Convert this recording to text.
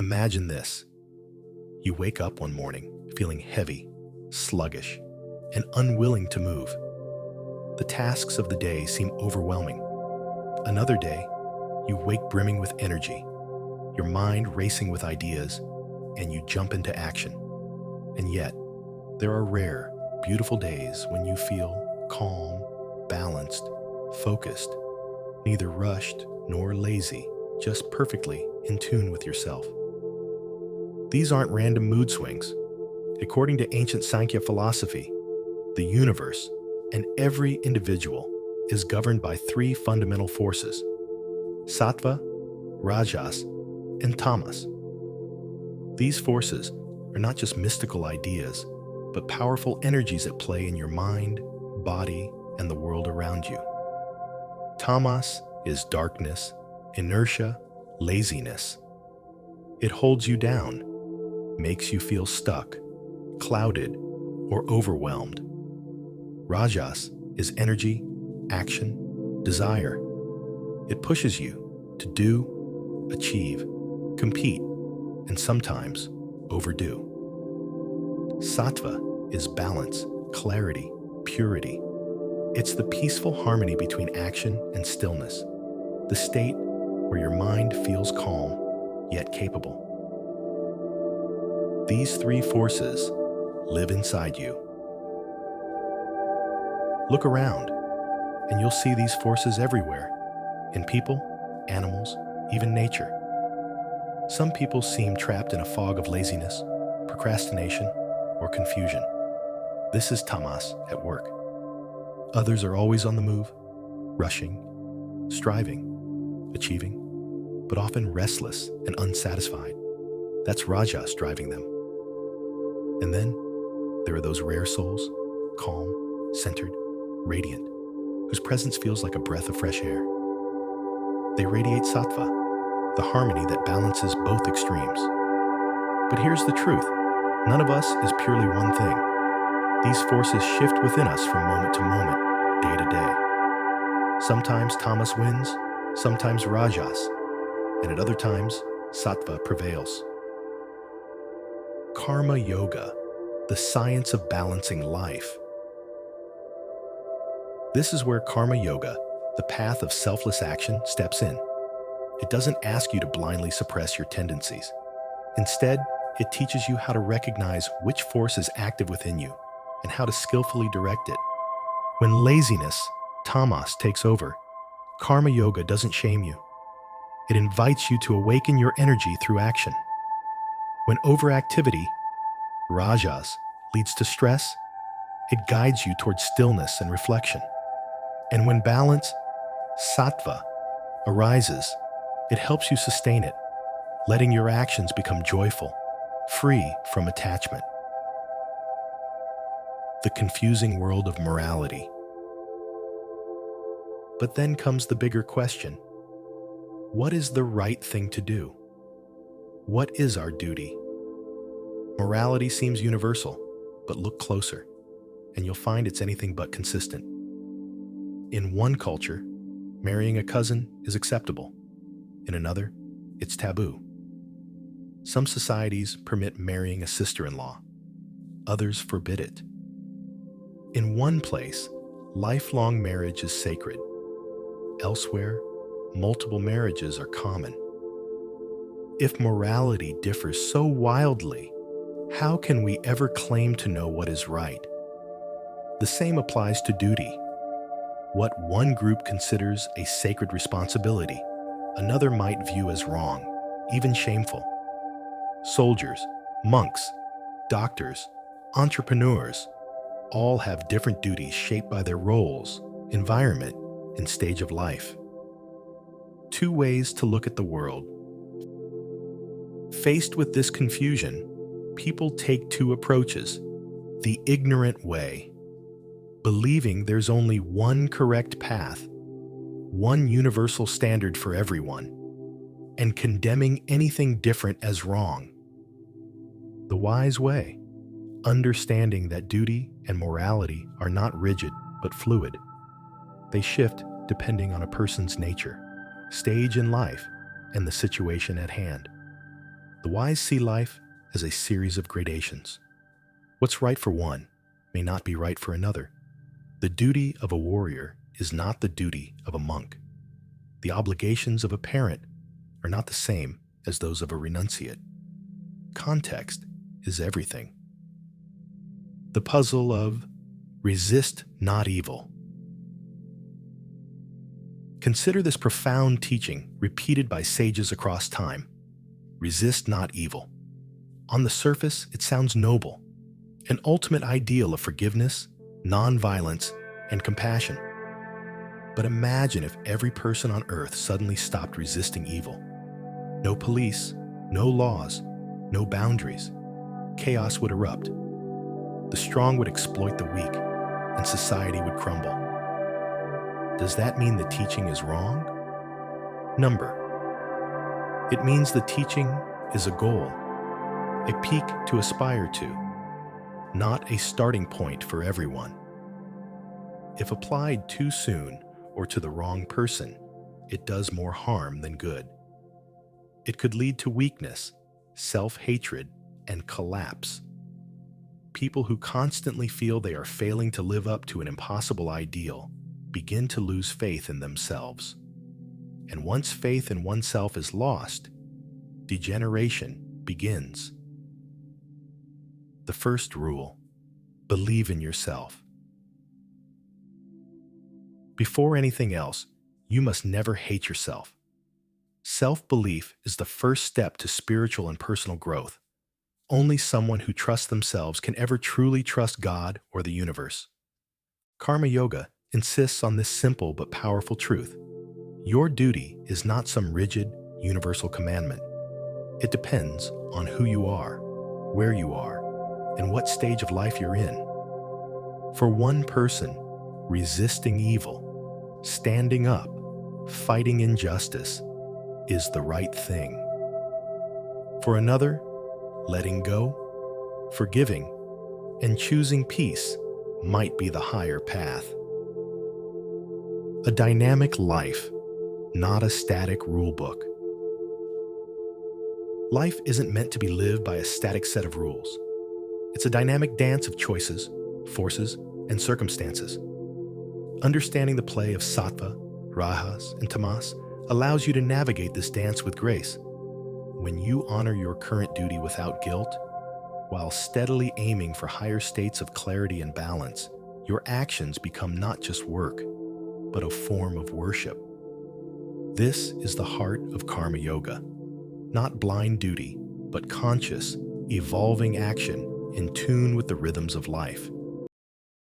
Imagine this. You wake up one morning feeling heavy, sluggish, and unwilling to move. The tasks of the day seem overwhelming. Another day, you wake brimming with energy, your mind racing with ideas, and you jump into action. And yet, there are rare, beautiful days when you feel calm, balanced, focused, neither rushed nor lazy, just perfectly in tune with yourself. These aren't random mood swings. According to ancient Sankhya philosophy, the universe and every individual is governed by three fundamental forces: sattva, rajas, and tamas. These forces are not just mystical ideas, but powerful energies at play in your mind, body, and the world around you. Tamas is darkness, inertia, laziness. It holds you down, makes you feel stuck, clouded, or overwhelmed. Rajas is energy, action, desire. It pushes you to do, achieve, compete, and sometimes overdo. Sattva is balance, clarity, purity. It's the peaceful harmony between action and stillness, the state where your mind feels calm, yet capable. These three forces live inside you. Look around, and you'll see these forces everywhere, in people, animals, even nature. Some people seem trapped in a fog of laziness, procrastination, or confusion. This is tamas at work. Others are always on the move, rushing, striving, achieving, but often restless and unsatisfied. That's rajas driving them. And then there are those rare souls, calm, centered, radiant, whose presence feels like a breath of fresh air. They radiate sattva, the harmony that balances both extremes. But here's the truth. None of us is purely one thing. These forces shift within us from moment to moment, day to day. Sometimes tamas wins, sometimes rajas, and at other times, sattva prevails. Karma Yoga, the science of balancing life. This is where Karma Yoga, the path of selfless action, steps in. It doesn't ask you to blindly suppress your tendencies. Instead, it teaches you how to recognize which force is active within you and how to skillfully direct it. When laziness, tamas, takes over, Karma Yoga doesn't shame you. It invites you to awaken your energy through action. When overactivity, rajas, leads to stress, it guides you towards stillness and reflection. And when balance, sattva, arises, it helps you sustain it, letting your actions become joyful, free from attachment. The confusing world of morality. But then comes the bigger question. What is the right thing to do? What is our duty? Morality seems universal, but look closer, and you'll find it's anything but consistent. In one culture, marrying a cousin is acceptable. In another, it's taboo. Some societies permit marrying a sister-in-law. Others forbid it. In one place, lifelong marriage is sacred. Elsewhere, multiple marriages are common. If morality differs so wildly, how can we ever claim to know what is right? The same applies to duty. What one group considers a sacred responsibility, another might view as wrong, even shameful. Soldiers, monks, doctors, entrepreneurs, all have different duties shaped by their roles, environment, and stage of life. Two ways to look at the world. Faced with this confusion, people take two approaches. The ignorant way, believing there's only one correct path, one universal standard for everyone, and condemning anything different as wrong. The wise way, understanding that duty and morality are not rigid but fluid. They shift depending on a person's nature, stage in life, and the situation at hand. The wise see life as a series of gradations. What's right for one may not be right for another. The duty of a warrior is not the duty of a monk. The obligations of a parent are not the same as those of a renunciate. Context is everything. The puzzle of resist not evil. Consider this profound teaching repeated by sages across time. Resist not evil. On the surface, it sounds noble, an ultimate ideal of forgiveness, nonviolence, and compassion. But imagine if every person on earth suddenly stopped resisting evil. No police, no laws, no boundaries. Chaos would erupt. The strong would exploit the weak, and society would crumble. Does that mean the teaching is wrong? Number. It means the teaching is a goal, a peak to aspire to, not a starting point for everyone. If applied too soon or to the wrong person, it does more harm than good. It could lead to weakness, self-hatred, and collapse. People who constantly feel they are failing to live up to an impossible ideal begin to lose faith in themselves. And once faith in oneself is lost, degeneration begins. The first rule: believe in yourself. Before anything else, you must never hate yourself. Self-belief is the first step to spiritual and personal growth. Only someone who trusts themselves can ever truly trust God or the universe. Karma Yoga insists on this simple but powerful truth. Your duty is not some rigid, universal commandment. It depends on who you are, where you are, and what stage of life you're in. For one person, resisting evil, standing up, fighting injustice, is the right thing. For another, letting go, forgiving, and choosing peace might be the higher path. A dynamic life, not a static rulebook. Life isn't meant to be lived by a static set of rules. It's a dynamic dance of choices, forces, and circumstances. Understanding the play of sattva, rajas, and tamas allows you to navigate this dance with grace. When you honor your current duty without guilt, while steadily aiming for higher states of clarity and balance, your actions become not just work, but a form of worship. This is the heart of Karma Yoga. Not blind duty, but conscious, evolving action in tune with the rhythms of life.